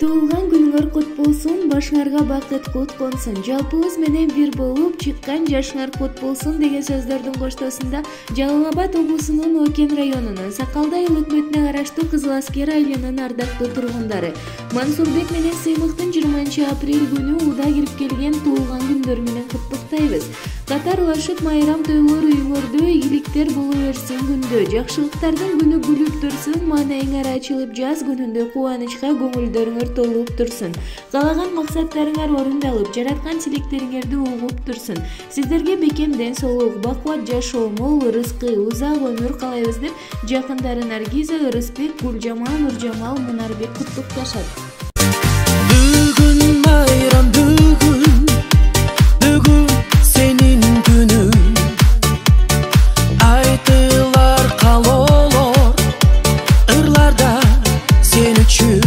Туулган күнүңөр кут болсун, башыңарга бакыт кут консун. Жалпыбыз менен бир болуп чыккан жашыңар кут болсун деген сөздөрдүн коштоосунда Жалал Абад облусунун Окен районунун Сакалды айыл өкмөтүнө караштуу Кызыл Аскер айылынын ардактуу тургундары Мансурбек менен Сыймыктын 20-апрель күнү ууда кирип келген туулган күндөрү менен куттуктайбыз. Катарлашып майрам тойлор үйүңөрдө ийгиликтер боло берсин күндө, жакшылыктардын күнү күлүп турсун, маанайыңар ачылып жаз күнүндө кубанычка көңүлдөрүңөр толуп турсун. Каалаган максаттарыңар орундалып, жараткан тилектериңерди угуп турсун. Сиздерге бекем ден соолук, бакубат жашоо, мол рызкы, узак өмүр каалайбыз деп жакындары Наргиза, Ырысбек, Гүлжамал, Нуржамал, Мунарбек куттукташат. Бүгүн майрам, бүгүн сенин күнүң, айтылар калоолор ырларда сен үчүн.